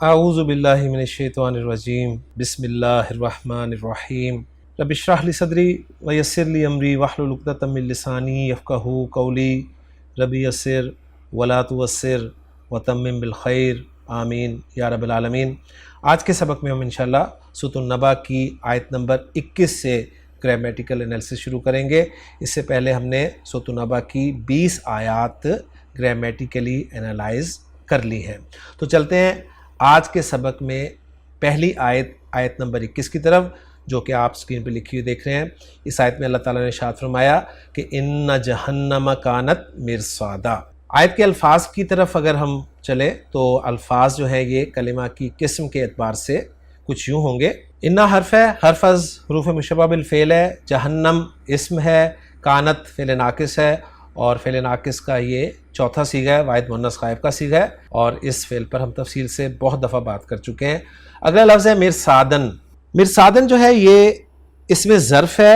اعوذ باللہ من الشیطان الرجیم بسم اللہ الرحمن الرحیم رب اشرح لی صدری ویسر لی امری واحلل عقدۃ من لسانی یفقہوا قولی رب یسر ولا تعسر وتمم بالخیر آمین یا رب العالمین۔ آج کے سبق میں ہم انشاءاللہ سورۃ النبأ کی آیت نمبر 21 سے گرامیٹیکل انالیسس شروع کریں گے۔ اس سے پہلے ہم نے سورۃ النبأ کی 20 آیات گرامیٹیکلی انالائز کر لی ہیں۔ تو چلتے ہیں آج کے سبق میں پہلی آیت نمبر 21 کی طرف، جو کہ آپ اسکرین پہ لکھی ہوئی دیکھ رہے ہیں۔ اس آیت میں اللہ تعالیٰ نے ارشاد فرمایا کہ ان جہنم کانت مرصادا۔ آیت کے الفاظ کی طرف اگر ہم چلیں تو الفاظ جو ہیں یہ کلمہ کی قسم کے اعتبار سے کچھ یوں ہوں گے۔ انا حرف ہے، حرف از حروف مشبہ بالفعل ہے، جہنم اسم ہے، کانت فعل ناقص ہے، اور فعل ناقص کا یہ چوتھا صیغہ ہے، واحد مؤنث غائب کا صیغہ ہے، اور اس فعل پر ہم تفصیل سے بہت دفعہ بات کر چکے ہیں۔ اگلا لفظ ہے مرصادن۔ مرصادن جو ہے یہ اس میں ظرف ہے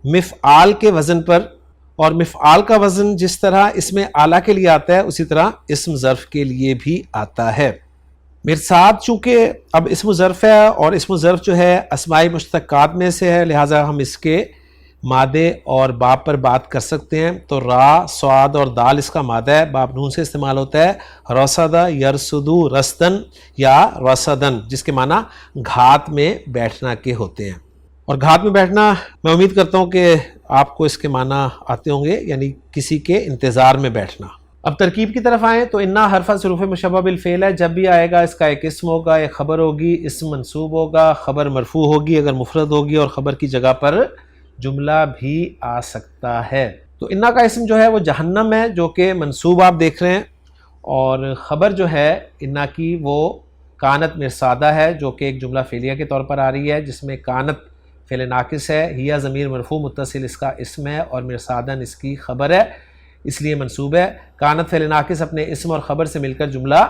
مفعال کے وزن پر، اور مفعال کا وزن جس طرح اس میں اعلیٰ کے لیے آتا ہے اسی طرح اسم ظرف کے لیے بھی آتا ہے۔ مرصاد چونکہ اب اسم ظرف ہے اور اسم ظرف جو ہے اسماء مشتقات میں سے ہے، لہٰذا ہم اس کے مادے اور باب پر بات کر سکتے ہیں۔ تو را، صاد اور دال اس کا مادہ ہے، باب نون سے استعمال ہوتا ہے۔ رصد یرصدو رصدن یا رصدن، جس کے معنی گھات میں بیٹھنا کے ہوتے ہیں۔ اور گھات میں بیٹھنا میں امید کرتا ہوں کہ آپ کو اس کے معنی آتے ہوں گے، یعنی کسی کے انتظار میں بیٹھنا۔ اب ترکیب کی طرف آئیں تو انا حرف حروف مشبہ بالفعل ہے، جب بھی آئے گا اس کا ایک اسم ہوگا، ایک خبر ہوگی، اسم منصوب ہوگا، خبر مرفوع ہوگی اگر مفرد ہوگی، اور خبر کی جگہ پر جملہ بھی آ سکتا ہے۔ تو انا کا اسم جو ہے وہ جہنم ہے، جو کہ منصوب آپ دیکھ رہے ہیں، اور خبر جو ہے انا کی وہ کانت مرصادہ ہے، جو کہ ایک جملہ فعلیہ کے طور پر آ رہی ہے، جس میں کانت فعل ناقص ہے، ہیا ضمیر مرفوع متصل اس کا اسم ہے، اور مرصادن اس کی خبر ہے، اس لیے منصوب ہے۔ کانت فعل ناقص اپنے اسم اور خبر سے مل کر جملہ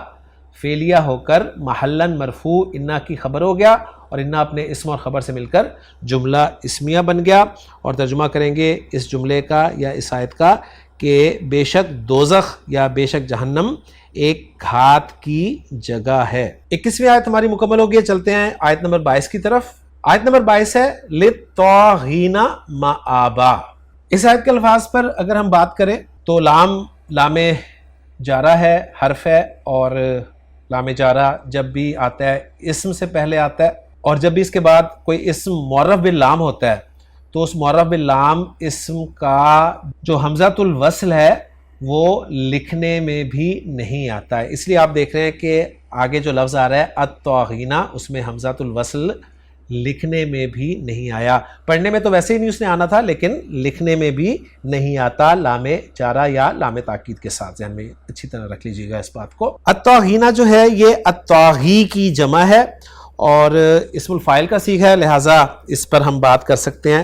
فعلیہ ہو کر محلن مرفوع انا کی خبر ہو گیا، اور انا اپنے اسم اور خبر سے مل کر جملہ اسمیہ بن گیا۔ اور ترجمہ کریں گے اس جملے کا یا اس آیت کا کہ بے شک دوزخ یا بے شک جہنم ایک گھات کی جگہ ہے۔ 21ویں آیت ہماری مکمل ہو گئی ہے، چلتے ہیں آیت نمبر 22 کی طرف۔ آیت نمبر 22 ہے للطاغین مآبا۔ اس آیت کے الفاظ پر اگر ہم بات کریں تو لام جارہ ہے، حرف ہے، اور لام جارہ جب بھی آتا ہے اسم سے پہلے آتا ہے، اور جب بھی اس کے بعد کوئی اسم معرف باللام ہوتا ہے تو اس معرف باللام اسم کا جو حمزۃ الوصل ہے وہ لکھنے میں بھی نہیں آتا ہے۔ اس لیے آپ دیکھ رہے ہیں کہ آگے جو لفظ آ رہا ہے الطاغینہ، اس میں حمزۃ الوصل لکھنے میں بھی نہیں آیا۔ پڑھنے میں تو ویسے ہی نہیں اس نے آنا تھا، لیکن لکھنے میں بھی نہیں آتا لام جارہ یا لام تاکید کے ساتھ۔ ذہن میں اچھی طرح رکھ لیجیے گا اس بات کو۔ الطاغینہ جو ہے یہ الطاغی کی جمع ہے، اور اسم الفاعل کا صیغہ ہے، لہٰذا اس پر ہم بات کر سکتے ہیں۔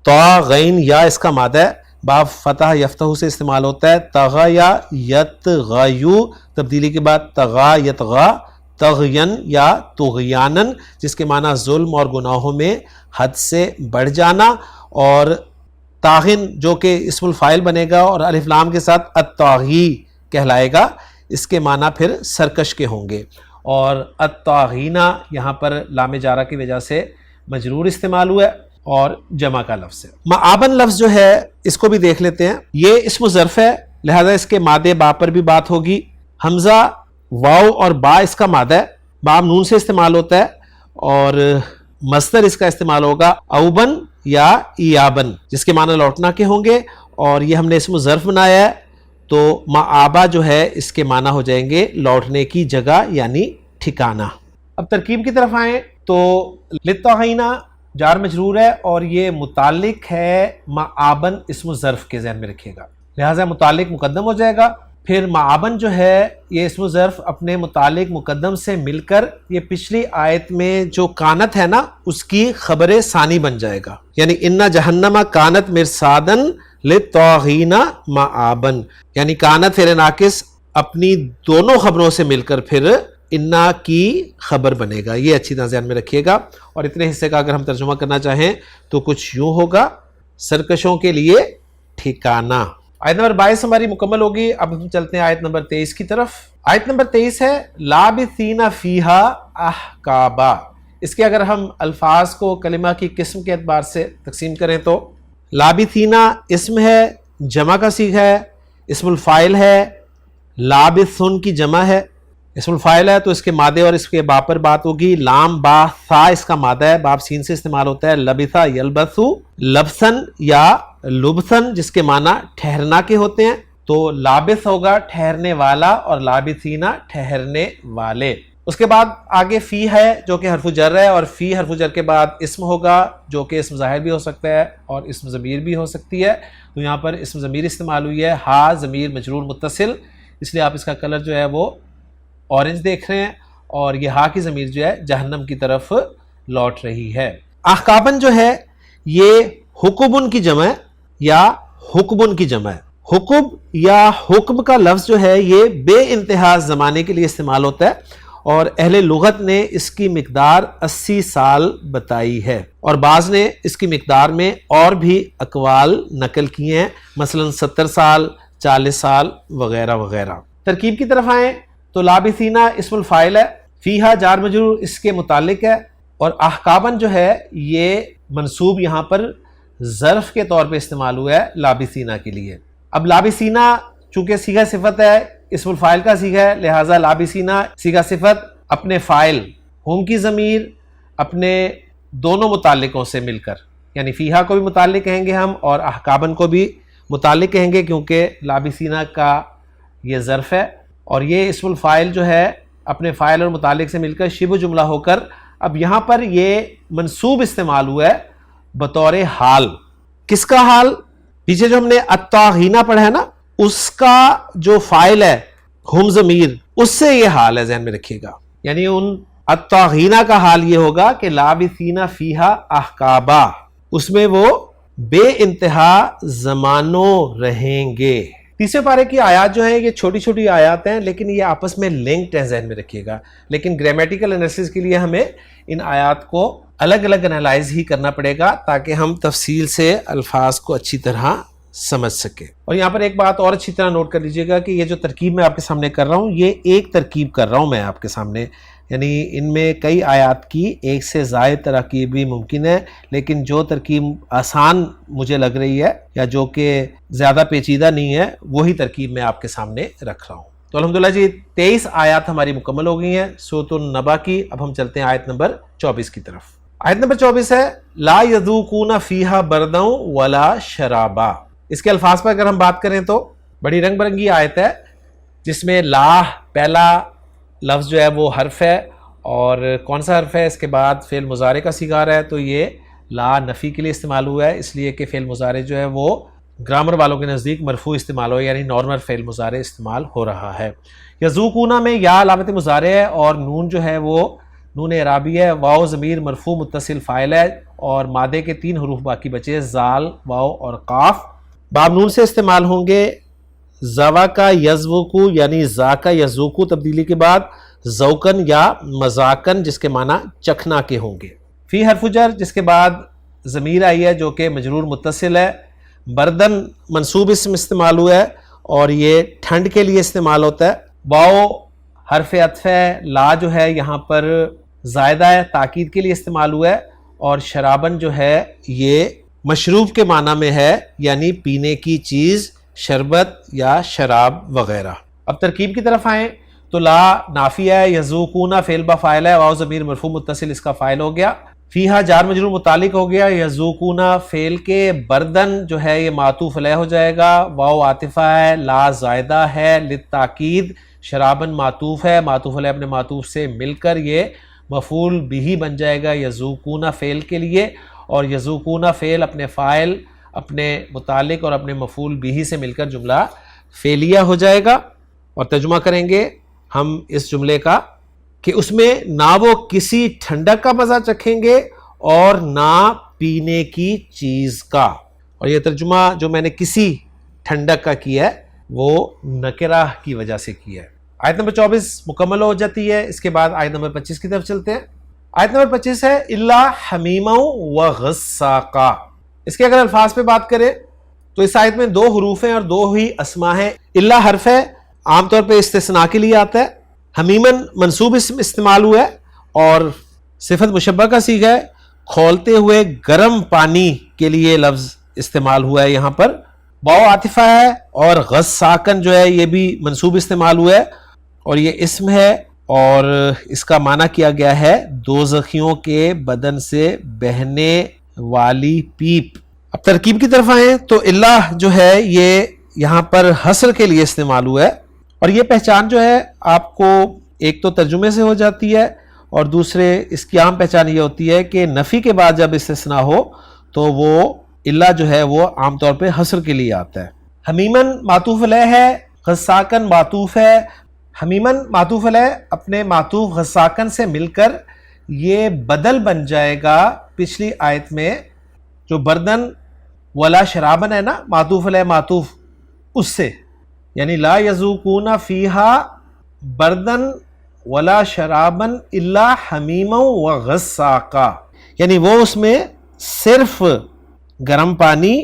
طاغین یا اس کا مادہ ہے، باب فتح یفتح سے استعمال ہوتا ہے۔ طغا یا یتغیو، تبدیلی کے بعد طغا یتغا، طغین یا طغیانن، جس کے معنی ظلم اور گناہوں میں حد سے بڑھ جانا۔ اور طاغن جو کہ اسم الفاعل بنے گا اور الف لام کے ساتھ الطاغی کہلائے گا، اس کے معنی پھر سرکش کے ہوں گے۔ اور الطاغینہ یہاں پر لام جارہ کی وجہ سے مجرور استعمال ہوا ہے، اور جمع کا لفظ ہے۔ معابن لفظ جو ہے اس کو بھی دیکھ لیتے ہیں۔ یہ اسم ظرف ہے، لہذا اس کے مادے با پر بھی بات ہوگی۔ حمزہ، واو اور با اس کا مادہ ہے، باب نون سے استعمال ہوتا ہے، اور مصدر اس کا استعمال ہوگا اوبن یا ایابن، جس کے معنی لوٹنا کے ہوں گے، اور یہ ہم نے اسم ظرف بنایا ہے، تو معابہ جو ہے اس کے معنی ہو جائیں گے لوٹنے کی جگہ یعنی ٹھکانہ۔ اب ترکیب کی طرف آئیں تو للطاغینہ جار مجرور ہے، اور یہ متعلق ہے معابن اسم ظرف کے، ذہن میں رکھیے گا، لہٰذا متعلق مقدم ہو جائے گا۔ پھر معابن جو ہے یہ اسم ظرف اپنے متعلق مقدم سے مل کر یہ پچھلی آیت میں جو کانت ہے نا اس کی خبر ثانی بن جائے گا، یعنی ان جہنم کانت مرصادن للطاغین مآبن، یعنی کانت فعل ناقص اپنی دونوں خبروں سے مل کر پھر انا کی خبر بنے گا۔ یہ اچھی طرح ذہن میں رکھیے گا۔ اور اتنے حصے کا اگر ہم ترجمہ کرنا چاہیں تو کچھ یوں ہوگا، سرکشوں کے لیے ٹھکانہ۔ آیت نمبر 22 ہماری مکمل ہوگی۔ اب ہم چلتے ہیں آیت نمبر 23 کی طرف۔ آیت نمبر 23 ہے لابثین فیہا احقابا. اس کے اگر ہم الفاظ کو کلمہ کی قسم کے اعتبار سے تقسیم کریں تو لابثینہ اسم ہے، جمع کا صیغہ ہے، اسم الفاعل ہے، لابثن کی جمع ہے. اسم الفاعل ہے تو اس کے مادے اور اس کے با پر بات ہوگی. لام با ثا اس کا مادہ ہے، باب سین سے استعمال ہوتا ہے. لبثا یلبثو لبسن یا لبسن جس کے معنی ٹھہرنا کے ہوتے ہیں، تو لابث ہوگا ٹھہرنے والا اور لابثینہ ٹھہرنے والے. اس کے بعد آگے فی ہے جو کہ حرف جر ہے، اور فی حرف جر کے بعد اسم ہوگا جو کہ اسم ظاہر بھی ہو سکتا ہے اور اسم ضمیر بھی ہو سکتی ہے. تو یہاں پر اسم ضمیر استعمال ہوئی ہے، ہا ضمیر مجرور متصل، اس لیے آپ اس کا کلر جو ہے وہ اورنج دیکھ رہے ہیں، اور یہ ہا کی ضمیر جو ہے جہنم کی طرف لوٹ رہی ہے. احقابن جو ہے یہ حکبن کی جمع ہے یا حکبن کی جمع ہے. حکب یا حکم کا لفظ جو ہے یہ بے انتہا زمانے کے لیے استعمال ہوتا ہے، اور اہل لغت نے اس کی مقدار 80 سال بتائی ہے، اور بعض نے اس کی مقدار میں اور بھی اقوال نقل کیے ہیں، مثلا 70 سال 40 سال وغیرہ وغیرہ. ترکیب کی طرف آئیں تو لابثینہ اسم الفاعل ہے، فیہا جار مجرور اس کے متعلق ہے، اور احقابن جو ہے یہ منصوب یہاں پر ظرف کے طور پہ استعمال ہوا ہے لابثینہ کے لیے. اب لابثینہ چونکہ صیغہ صفت ہے، اسم الفاعل کا صیغہ ہے، لہٰذا لابثینہ صیغہ صفت اپنے فاعل ہم کی ضمیر اپنے دونوں متعلقوں سے مل کر، یعنی فیہا کو بھی متعلق کہیں گے ہم اور احقابن کو بھی متعلق کہیں گے، کیونکہ لابثینہ کا یہ ظرف ہے، اور یہ اسم الفاعل جو ہے اپنے فاعل اور متعلق سے مل کر شبہ جملہ ہو کر اب یہاں پر یہ منصوب استعمال ہوا ہے بطور حال. کس کا حال؟ پیچھے جو ہم نے الطاغینہ پڑھا ہے نا، اس کا جو فاعل ہے ہم ضمیر، اس سے یہ حال ہے، ذہن میں رکھیے گا. یعنی ان الطاغینہ کا حال یہ ہوگا کہ لابثین فیہا احقابا، اس میں وہ بے انتہا زمانوں رہیں گے. تیسرے پارے کی آیات جو ہیں یہ چھوٹی چھوٹی آیات ہیں، لیکن یہ آپس میں لنکڈ ہیں، ذہن میں رکھیے گا. لیکن گرامیٹیکل انالیسس کے لیے ہمیں ان آیات کو الگ الگ انالائز ہی کرنا پڑے گا تاکہ ہم تفصیل سے الفاظ کو اچھی طرح سمجھ سکے. اور یہاں پر ایک بات اور اچھی طرح نوٹ کر لیجئے گا کہ یہ جو ترکیب میں آپ کے سامنے کر رہا ہوں، یہ ایک ترکیب کر رہا ہوں میں آپ کے سامنے، یعنی ان میں کئی آیات کی ایک سے زائد ترکیب بھی ممکن ہے، لیکن جو ترکیب آسان مجھے لگ رہی ہے یا جو کہ زیادہ پیچیدہ نہیں ہے وہی ترکیب میں آپ کے سامنے رکھ رہا ہوں. تو الحمدللہ جی 23 آیات ہماری مکمل ہو گئی ہیں سورۃ النبا کی. اب ہم چلتے ہیں آیت نمبر 24 کی طرف. آیت نمبر 24 ہے لا یذوقون فیہا بردا ولا شرابا. اس کے الفاظ پر اگر ہم بات کریں تو بڑی رنگ برنگی آیت ہے، جس میں لا پہلا لفظ جو ہے وہ حرف ہے، اور کون سا حرف ہے؟ اس کے بعد فعل مضارع کا صیغہ ہے، تو یہ لا نفی کے لیے استعمال ہوا ہے، اس لیے کہ فعل مضارع جو ہے وہ گرامر والوں کے نزدیک مرفوع استعمال ہو، یعنی نارمل فعل مضارع استعمال ہو رہا ہے. یذوقون میں یا علامت مضارع ہے، اور نون جو ہے وہ نون اعرابی ہے، واو ضمیر مرفوع متصل فاعل ہے، اور مادے کے 3 حروف باقی بچے زال، واو اور قاف. باب نون سے استعمال ہوں گے زوا کا یذوقو، یعنی زا کا یذوقو تبدیلی کے بعد ذوقن یا مذاقن جس کے معنی چکھنا کے ہوں گے. فی حرف جر جس کے بعد ضمیر آئی ہے جو کہ مجرور متصل ہے. بردن منصوب اسم استعمال ہوا ہے اور یہ ٹھنڈ کے لیے استعمال ہوتا ہے. واو حرف عطف ہے، لا جو ہے یہاں پر زائدہ ہے، تاکید کے لیے استعمال ہوا ہے، اور شرابن جو ہے یہ مشروب کے معنی میں ہے، یعنی پینے کی چیز، شربت یا شراب وغیرہ. اب ترکیب کی طرف آئیں تو لا نافیہ ہے، یذوقون فعل با فاعل ہے، واو ضمیر مرفوع متصل اس کا فاعل ہو گیا. فیہا جار مجرور متعلق ہو گیا، یذوقون فعل کے بردن جو ہے یہ معطوف علیہ ہو جائے گا، واو عاطفہ ہے، لا زائدہ ہے للتاکید، شرابن معطوف ہے، معطوف علیہ اپنے معطوف سے مل کر یہ مفعول بھی بن جائے گا یذوقون فعل کے لیے، اور یذوقون فعل اپنے فاعل، اپنے متعلق اور اپنے مفعول بھی سے مل کر جملہ فعلیہ ہو جائے گا. اور ترجمہ کریں گے ہم اس جملے کا کہ اس میں نہ وہ کسی ٹھنڈک کا مزہ چکھیں گے اور نہ پینے کی چیز کا. اور یہ ترجمہ جو میں نے کسی ٹھنڈک کا کیا ہے وہ نکرہ کی وجہ سے کیا ہے. آیت نمبر 24 مکمل ہو جاتی ہے. اس کے بعد آیت نمبر 25 کی طرف چلتے ہیں. آیت نمبر 25 ہے الا حمیما و غساقا. اس کے اگر الفاظ پہ بات کریں تو اس آیت میں 2 حروف ہیں اور 2 ہی اسما ہیں. الا حرف ہے عام طور پہ استثناء کے لیے آتا ہے. حمیمن منصوب اسم استعمال ہوا ہے اور صفت مشبہ کا صیغہ ہے. کھولتے ہوئے گرم پانی کے لیے لفظ استعمال ہوا ہے یہاں پر. واو عاطفہ ہے اور غساکن جو ہے یہ بھی منصوب استعمال ہوا ہے اور یہ اسم ہے اور اس کا معنی کیا گیا ہے دوزخیوں کے بدن سے بہنے والی پیپ. اب ترکیب کی طرف آئیں تو اللہ جو ہے یہ یہاں پر حصر کے لیے استعمال ہوا ہے اور یہ پہچان جو ہے آپ کو ایک تو ترجمے سے ہو جاتی ہے اور دوسرے اس کی عام پہچان یہ ہوتی ہے کہ نفی کے بعد جب استثناء ہو تو وہ اللہ جو ہے وہ عام طور پہ حصر کے لیے آتا ہے. حمیمن معطوف علیہ ہے, غساکن معطوف ہے. حمیمن معطوف علیہ اپنے معطوف غساکن سے مل کر یہ بدل بن جائے گا پچھلی آیت میں جو بردن ولا شرابن ہے نا, معطوف علیہ معطوف اس سے, یعنی لا یذوقون فیہا بردن ولا شرابن الا حمیما و غساقا, یعنی وہ اس میں صرف گرم پانی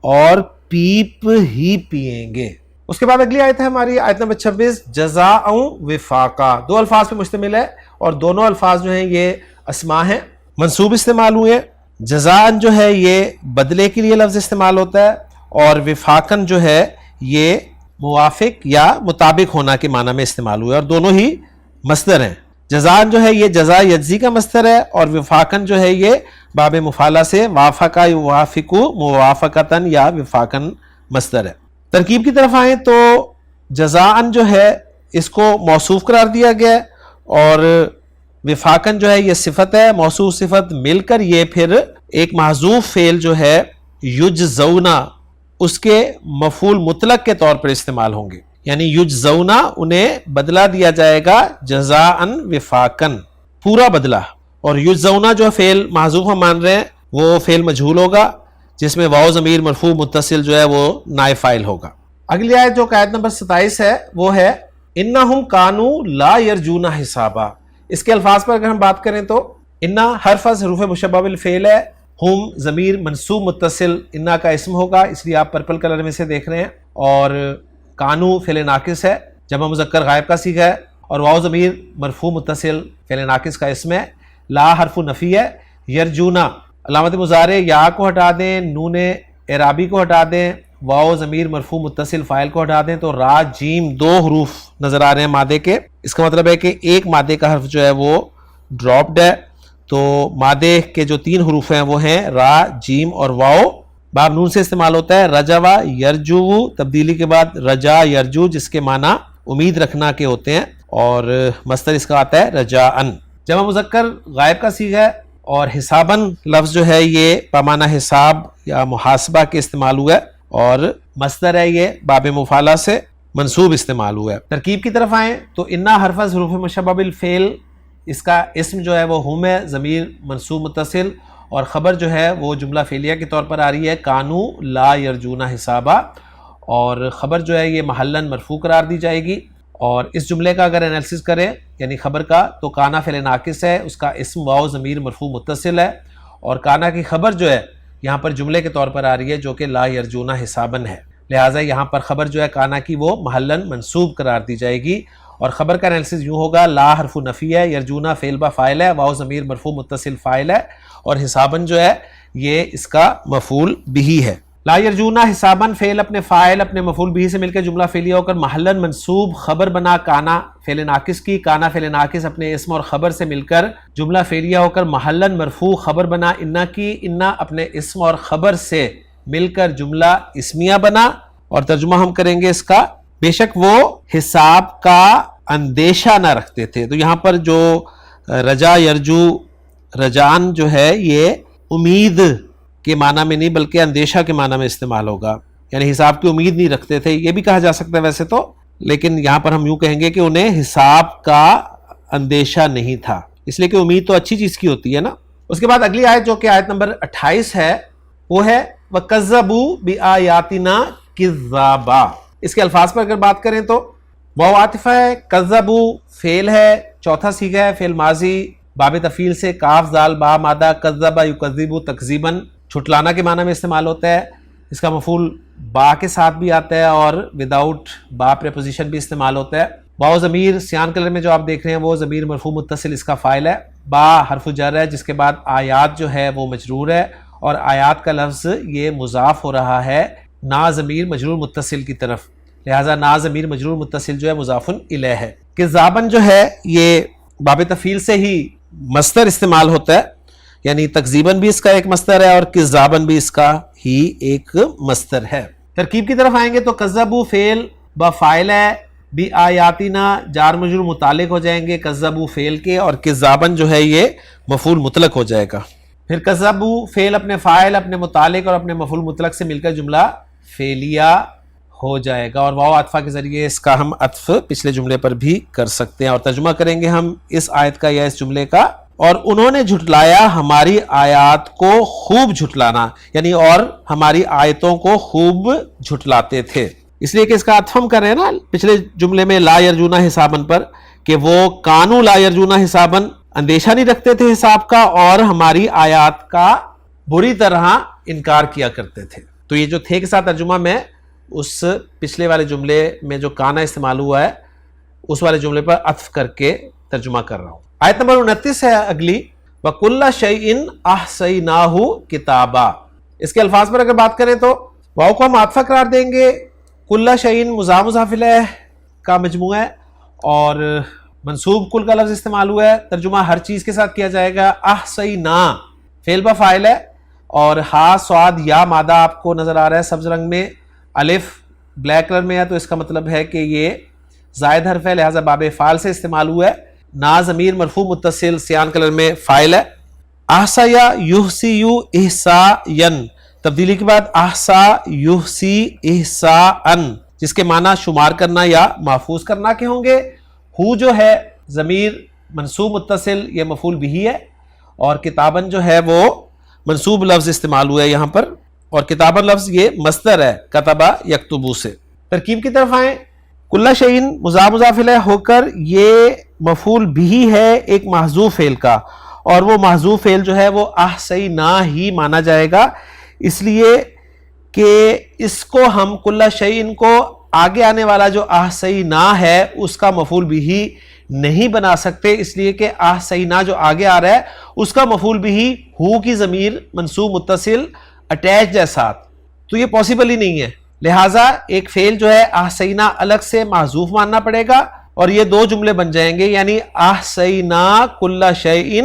اور پیپ ہی پیئیں گے. اس کے بعد اگلی آیت ہے ہماری آیت نمبر 26, جزاء وفاقا. دو الفاظ پہ مشتمل ہے اور دونوں الفاظ جو ہیں یہ اسماء ہیں, منصوب استعمال ہوئے. جزاء جو ہے یہ بدلے کے لیے لفظ استعمال ہوتا ہے اور وفاقن جو ہے یہ موافق یا مطابق ہونا کے معنی میں استعمال ہوئے اور دونوں ہی مصدر ہیں. جزاء جو ہے یہ جزا یجزی کا مصدر ہے اور وفاقن جو ہے یہ باب مفعلہ سے وافقہ یوافق موافقتاً یا وفاقن مصدر ہے. ترکیب کی طرف آئیں تو جزاءن جو ہے اس کو موصوف قرار دیا گیا ہے اور وفاقن جو ہے یہ صفت ہے, موصوف صفت مل کر یہ پھر ایک محذوف فعل جو ہے یجزونا اس کے مفعول مطلق کے طور پر استعمال ہوں گے, یعنی یجزونا انہیں بدلہ دیا جائے گا جزاءن وفاقن پورا بدلہ. اور یجزونا جو فعل محذوف ہم مان رہے ہیں وہ فعل مجہول ہوگا جس میں واو ضمیر مرفوع متصل جو ہے وہ نائب فاعل ہوگا. اگلی آیت جو آیت نمبر 27 ہے وہ ہے انہم کانوا لا یرجون حسابا. اس کے الفاظ پر اگر ہم بات کریں تو انا حرف از حروف مشبہ بالفعل ہے, ہم ضمیر منصوب متصل انا کا اسم ہوگا اس لیے آپ پرپل کلر میں سے دیکھ رہے ہیں, اور کانو فعل ناقص ہے جمع مذکر غائب کا صیغہ ہے اور واو ضمیر مرفوع متصل فعل ناقص کا اسم ہے. لا حرف نفی ہے. یرجونا علامت مضارع یا کو ہٹا دیں, نون اعرابی کو ہٹا دیں, واو ضمیر مرفوع متصل فاعل کو ہٹا دیں تو را جیم دو حروف نظر آ رہے ہیں مادے کے. اس کا مطلب ہے کہ ایک مادے کا حرف جو ہے وہ ڈراپڈ ہے. تو مادے کے جو 3 حروف ہیں وہ ہیں را, جیم اور واو. باب نون سے استعمال ہوتا ہے. رجوا یرجو, تبدیلی کے بعد رجا یرجو جس کے معنی امید رکھنا کے ہوتے ہیں اور مصدر اس کا آتا ہے رجاءن. جمع مذکر غائب کا صیغہ ہے اور حسابن لفظ جو ہے یہ پامانہ حساب یا محاسبہ کے استعمال ہوا ہے اور مصدر ہے یہ باب مفعلہ سے منصوب استعمال ہوا ہے. ترکیب کی طرف آئیں تو انا حرف از حروف مشبہ بالفعل, اس کا اسم جو ہے وہ ہم ہے, ضمیر منصوب متصل, اور خبر جو ہے وہ جملہ فعلیہ کے طور پر آ رہی ہے کانو لا یرجون حسابا, اور خبر جو ہے یہ محلن مرفوع قرار دی جائے گی. اور اس جملے کا اگر انالیسس کریں یعنی خبر کا تو کانا فعل ناقص ہے, اس کا اسم واو ضمیر مرفوع متصل ہے اور کانا کی خبر جو ہے یہاں پر جملے کے طور پر آ رہی ہے جو کہ لا یرجون حسابن ہے, لہٰذا یہاں پر خبر جو ہے کانا کی وہ محلن منصوب قرار دی جائے گی. اور خبر کا انالیسس یوں ہوگا لا حرف نفی ہے, یرجونا فعل با فاعل ہے, واو ضمیر مرفوع متصل فاعل ہے اور حسابن جو ہے یہ اس کا مفعول بھی ہے. لا یرجونا حسابن فعل اپنے فاعل اپنے مفعول بھی سے مل کے جملہ فعلیہ ہو کر محلن منصوب خبر بنا کانا فعل ناقص کی, کانا فعل ناقص اپنے اسم اور خبر سے مل کر جملہ فعلیہ ہو کر محلن مرفوع خبر بنا انا کی, انا اپنے اسم اور خبر سے مل کر جملہ اسمیہ بنا. اور ترجمہ ہم کریں گے اس کا, بے شک وہ حساب کا اندیشہ نہ رکھتے تھے. تو یہاں پر جو رجا یرجو رجان جو ہے یہ امید کے معنی میں نہیں بلکہ اندیشہ کے معنی میں استعمال ہوگا, یعنی حساب کی امید نہیں رکھتے تھے, یہ بھی کہا جا سکتا ہے ویسے تو, لیکن یہاں پر ہم یوں کہیں گے کہ انہیں حساب کا اندیشہ نہیں تھا, اس لیے کہ امید تو اچھی چیز کی ہوتی ہے نا. اس کے بعد اگلی آیت جو کہ آیت نمبر 28 ہے وہ ہے وَكَذَّبُوا بِآيَاتِنَا كِذَّابًا. اس کے الفاظ پر اگر بات کریں تو واو عاطفہ ہے, کذبوا فعل ہے, چوتھا صیغہ ہے فعل ماضی باب تفعیل سے کاف زال با مادہ, کذب یکذب تکذیباً چھٹلانا کے معنی میں استعمال ہوتا ہے. اس کا مفعول با کے ساتھ بھی آتا ہے اور وداؤٹ با پریپوزیشن بھی استعمال ہوتا ہے. واو ضمیر سیان کلر میں جو آپ دیکھ رہے ہیں وہ ضمیر مرفوع متصل اس کا فاعل ہے. با حرف جر ہے جس کے بعد آیات جو ہے وہ مجرور ہے اور آیات کا لفظ یہ مضاف ہو رہا ہے نا ضمیر مجرور متصل کی طرف، لہٰذا نا ضمیر مجرور متصل جو ہے مضاف الیہ ہے. کذابن جو ہے یہ باب تفعیل سے ہی مصدر استعمال ہوتا ہے، یعنی تکذیبن بھی اس کا ایک مصدر ہے اور کذابن بھی اس کا ہی ایک مصدر ہے. ترکیب کی طرف آئیں گے تو کذبوا فعل با فاعل ہے، بی آیاتنا جار مجرور متعلق ہو جائیں گے کذبوا فعل کے، اور کذابن جو ہے یہ مفعول مطلق ہو جائے گا. پھر کذبوا فعل اپنے فاعل اپنے متعلق اور اپنے مفعول مطلق سے مل کر جملہ فعلیہ ہو جائے گا، اور واو عطفہ کے ذریعے اس کا ہم عطف پچھلے جملے پر بھی کر سکتے ہیں. اور ترجمہ کریں گے ہم اس آیت کا یا اس جملے کا، اور انہوں نے جھٹلایا ہماری آیات کو خوب جھٹلانا، یعنی اور ہماری آیتوں کو خوب جھٹلاتے تھے. اس لیے کہ اس کا عطف ہم کر رہے ہیں نا پچھلے جملے میں لا یرجونا حسابن پر، کہ وہ کانو لا یرجونا حسابن اندیشہ نہیں رکھتے تھے حساب کا اور ہماری آیات کا بری طرح انکار کیا کرتے تھے. تو یہ جو تھے کے ساتھ ترجمہ میں اس پچھلے والے جملے میں جو کانا استعمال ہوا ہے اس والے جملے پر عطف کر کے ترجمہ کر رہا ہوں. آیت نمبر 29 ہے اگلی، وَكُلَّ شَيْءٍ أَحْصَيْنَاهُ كِتَابًا. اس کے الفاظ پر اگر بات کریں تو واو کو ہم عطفہ قرار دیں گے، کل شیء مضاف مضاف الیہ کا مجموعہ ہے اور منصوب کل کا لفظ استعمال ہوا ہے، ترجمہ ہر چیز کے ساتھ کیا جائے گا. احصینا فعل با فاعل ہے اور ہا صاد یا مادہ آپ کو نظر آ رہا ہے سبز رنگ میں، الف بلیک کلر میں ہے، تو اس کا مطلب ہے کہ یہ زائد حرف ہے لہٰذا باب فاعل سے استعمال ہوا ہے. نا ضمیر مرفوع متصل سیان کلر میں فاعل ہے. احصا یحصی احصاء، تبدیلی کے بعد احصا یحصی احصاء، جس کے معنی شمار کرنا یا محفوظ کرنا کے ہوں گے. ہو جو ہے ضمیر منصوب متصل یہ مفعول بھی ہے، اور کتابن جو ہے وہ منصوب لفظ استعمال ہوا ہے یہاں پر، اور کتابن لفظ یہ مصدر ہے کتبہ یکتبو سے. ترکیب کی طرف آئیں، کل شیء مضاف مضاف الیہ ہو کر یہ مفعول بھی ہے ایک محذوف فعل کا، اور وہ محذوف فعل جو ہے وہ احصینا ہی مانا جائے گا، اس لیے کہ اس کو ہم کل شیء کو آگے آنے والا جو احصینا ہے اس کا مفعول بھی نہیں بنا سکتے، اس لیے کہ احصینا جو آگے آ رہا ہے اس کا مفعول بھی ہو کی ضمیر منصوب متصل اٹیچ ہے ساتھ، تو یہ پاسبل ہی نہیں ہے. لہٰذا ایک فعل جو ہے احصینا الگ سے محذوف ماننا پڑے گا اور یہ دو جملے بن جائیں گے، یعنی احصینا کل شیء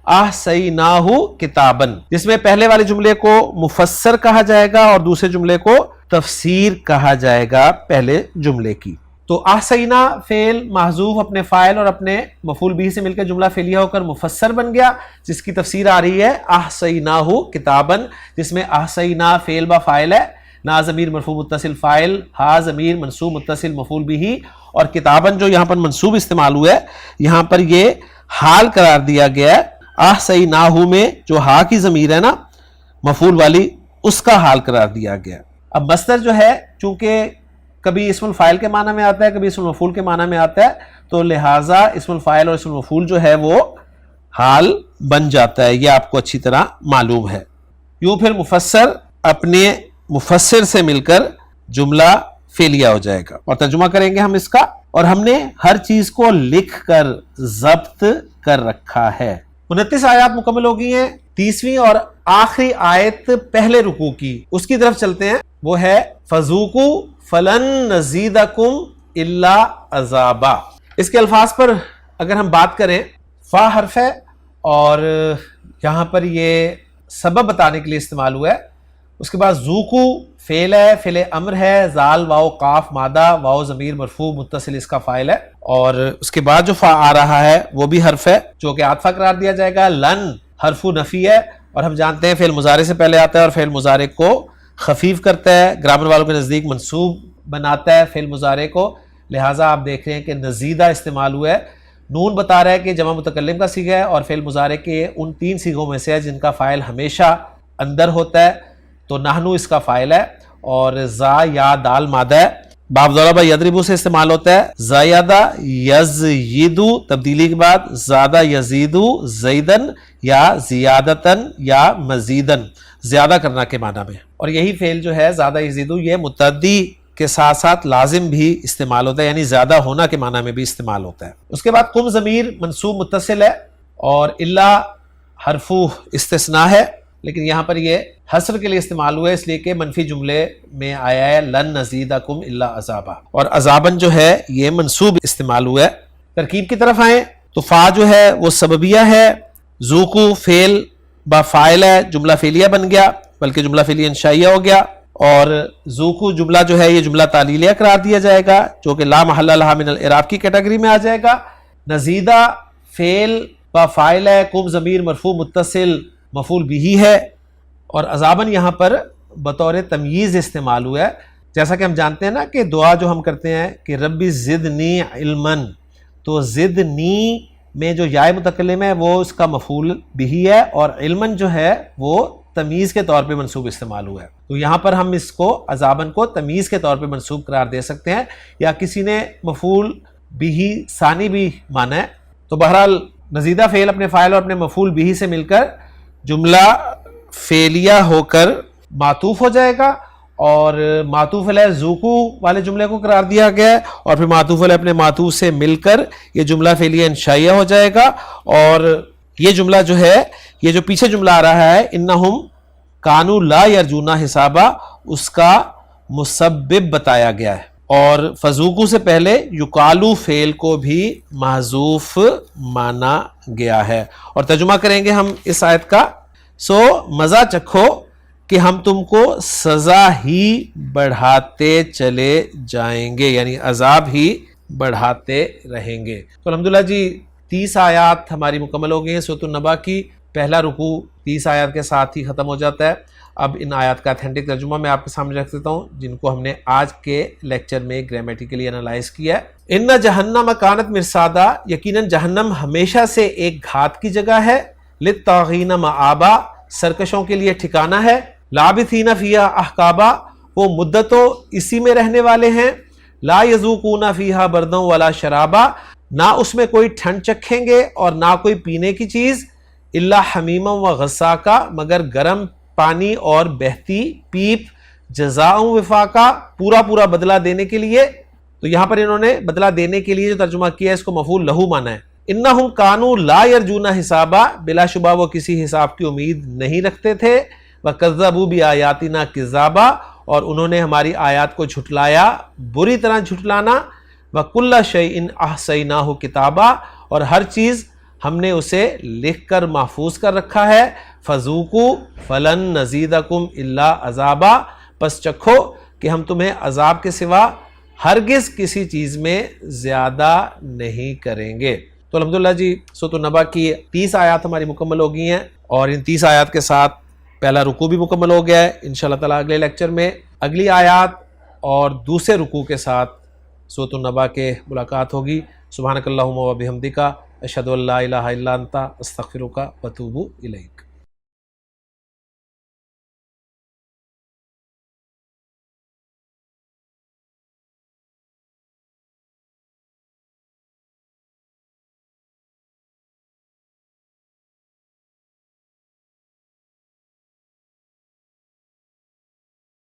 احصیناہ کتابن، جس میں پہلے والے جملے کو مفسر کہا جائے گا اور دوسرے جملے کو تفسیر کہا جائے گا پہلے جملے کی. تو احصینا فعل محذوف اپنے فاعل اور اپنے مفعول بھی سے مل کر جملہ فعلیہ ہو کر مفسر بن گیا، جس کی تفسیر آ رہی ہے احصیناہ کتابن، جس میں احصینا فعل با فاعل ہے، نا ضمیر مرفوع متصل فاعل، ہا ضمیر منصوب متصل مفعول بھی، اور کتابن جو یہاں پر منصوب استعمال ہوا ہے یہاں پر یہ حال قرار دیا گیا ہے. احصیناہ میں جو ہا کی ضمیر ہے نا مفعول والی اس کا حال قرار دیا گیا. اب مصدر جو ہے چونکہ کبھی اسم الفاعل کے معنی میں آتا ہے کبھی اسم المفعول کے معنی میں آتا ہے، تو لہٰذا اسم الفاعل اور اسم المفعول جو ہے وہ حال بن جاتا ہے، یہ آپ کو اچھی طرح معلوم ہے. یوں پھر مفسر اپنے مفسر سے مل کر جملہ فعلیہ ہو جائے گا. اور ترجمہ کریں گے ہم اس کا، اور ہم نے ہر چیز کو لکھ کر ضبط کر رکھا ہے. 29 آیات مکمل ہو گئی ہیں. 30ویں اور آخری آیت پہلے رکوع کی، اس کی طرف چلتے ہیں، وہ ہے فذوقوا فلن نزیدکم الا عذابا. اس کے الفاظ پر اگر ہم بات کریں، فا حرف ہے اور یہاں پر یہ سبب بتانے کے لیے استعمال ہوا ہے. اس کے بعد ذوقو فعل ہے، فعل امر ہے، زال واو قاف مادہ، واو ضمیر مرفوع متصل اس کا فاعل ہے، اور اس کے بعد جو فا آ رہا ہے وہ بھی حرف ہے جو کہ عاطفہ قرار دیا جائے گا. لن حرف نفی ہے، اور ہم جانتے ہیں فعل مضارع سے پہلے آتا ہے اور فعل مضارع کو خفیف کرتا ہے، گرامر والوں کے نزدیک منصوب بناتا ہے فعل مضارع کو، لہٰذا آپ دیکھ رہے ہیں کہ نزیدہ استعمال ہوا ہے. نون بتا رہا ہے کہ جمع متکلم کا صیغہ ہے اور فعل مضارع کے ان 3 صیغوں میں سے ہے جن کا فاعل ہمیشہ اندر ہوتا ہے، تو نحنو اس کا فاعل ہے، اور زا یا دال مادہ ہے. باب ضرب یضرب سے استعمال ہوتا ہے. زیادہ یزیدو تبدیلی کے بعد زیادہ یزیدو زیدن یا زیادتن یا مزیدن. زیادہ کرنا کے معنی میں، اور یہی فعل جو ہے زیادہ یزیدو یہ متعدی کے ساتھ ساتھ لازم بھی استعمال ہوتا ہے، یعنی زیادہ ہونا کے معنی میں بھی استعمال ہوتا ہے۔ اس کے بعد قم ضمیر منصوب متصل ہے اور الا حرف استثناء ہے، لیکن یہاں پر یہ حصر کے لیے استعمال ہوا ہے اس لیے کہ منفی جملے میں آیا ہے لن نزیدکم الا عذابا، اور عذابن جو ہے یہ منصوب استعمال ہوا ہے۔ ترکیب کی طرف آئیں تو فا جو ہے وہ سببیہ ہے، ذوقو فعل با فاعل ہے، جملہ فعلیہ بن گیا، بلکہ جملہ فعلیہ انشائیہ ہو گیا، اور ذوقو جملہ جو ہے یہ جملہ تعلیلیہ قرار دیا جائے گا جو کہ لا محل لہا من الاعراب کی کیٹیگری میں آ جائے گا۔ نزیدہ فعل با فاعل ہے، قم ضمیر مرفوع متصل مفعول بھی ہے، اور عذابن یہاں پر بطور تمییز استعمال ہوا ہے۔ جیسا کہ ہم جانتے ہیں نا کہ دعا جو ہم کرتے ہیں کہ ربی زدنی علماً، تو زدنی میں جو یا متکلم ہے وہ اس کا مفعول بھی ہے، اور علماً جو ہے وہ تمیز کے طور پہ منصوب استعمال ہوا ہے، تو یہاں پر ہم اس کو عذابن کو تمیز کے طور پہ منصوب قرار دے سکتے ہیں، یا کسی نے مفعول بھی ثانی بھی مانا ہے۔ تو بہرحال نزیدہ فعل اپنے فاعل اور اپنے مفعول بھی سے مل کر جملہ فعلیہ ہو کر معطوف ہو جائے گا، اور معطوف علیہ ذوقو والے جملے کو قرار دیا گیا ہے، اور پھر معطوف علیہ اپنے معطوف سے مل کر یہ جملہ فعلیہ انشائیہ ہو جائے گا، اور یہ جملہ جو ہے یہ جو پیچھے جملہ آ رہا ہے انہم کانوا لا یرجون حسابا، اس کا مسبب بتایا گیا ہے، اور فذوقوا سے پہلے یقالو فعل کو بھی محذوف مانا گیا ہے۔ اور ترجمہ کریں گے ہم اس آیت کا، سو مزہ چکھو کہ ہم تم کو سزا ہی بڑھاتے چلے جائیں گے، یعنی عذاب ہی بڑھاتے رہیں گے۔ تو الحمدللہ جی 30 آیات ہماری مکمل ہو گئی ہیں سورۃ النبا کی۔ پہلا رکوع 30 آیات کے ساتھ ہی ختم ہو جاتا ہے۔ اب ان آیات کا اتھینٹک ترجمہ میں آپ کے سامنے رکھ دیتا ہوں، جن کو ہم نے آج کے لیکچر میں گرامیٹیکلی انالائز کیا ہے۔ ان جہنم کانت مرصادا، یقیناً جہنم ہمیشہ سے ایک گھات کی جگہ ہے، للطاغین مآبا، سرکشوں کے لیے ٹھکانہ ہے، لابثین فیہا احقابا، وہ مدتوں اسی میں رہنے والے ہیں، لا یذوقون فیہا بردا ولا شرابا، نہ اس میں کوئی ٹھنڈ چکھیں گے اور نہ کوئی پینے کی چیز، الا حمیما و غساقا، مگر گرم پانی اور بہتی پیپ، جزاء وفاقا، پورا پورا بدلہ دینے کے لیے۔ تو یہاں پر انہوں نے بدلہ دینے کے لیے جو ترجمہ کیا ہے اس کو مفعول لہو مانا ہے۔ انہم کانوا لا یرجون حسابا، بلا شبہ وہ کسی حساب کی امید نہیں رکھتے تھے، وکذبوا بآیاتنا کذابا، اور انہوں نے ہماری آیات کو جھٹلایا بری طرح جھٹلانا، وکل شیء احصیناہ کتابا، اور ہر چیز ہم نے اسے لکھ کر محفوظ کر رکھا ہے، فذوقوا فلن نزیدکم الا عذابا، پس چکھو کہ ہم تمہیں عذاب کے سوا ہرگز کسی چیز میں زیادہ نہیں کریں گے۔ تو الحمدللہ جی سورۃ النبا کی 30 آیات ہماری مکمل ہو گئی ہیں، اور ان 30 آیات کے ساتھ پہلا رکوع بھی مکمل ہو گیا ہے۔ انشاءاللہ تعالیٰ اگلے لیکچر میں اگلی آیات اور دوسرے رکوع کے ساتھ سورۃ النبا کے ملاقات ہوگی۔ سبحانک اللہم و بحمدک، اشہد ان لا الہ الا انت، استغفرک و اتوب الیک۔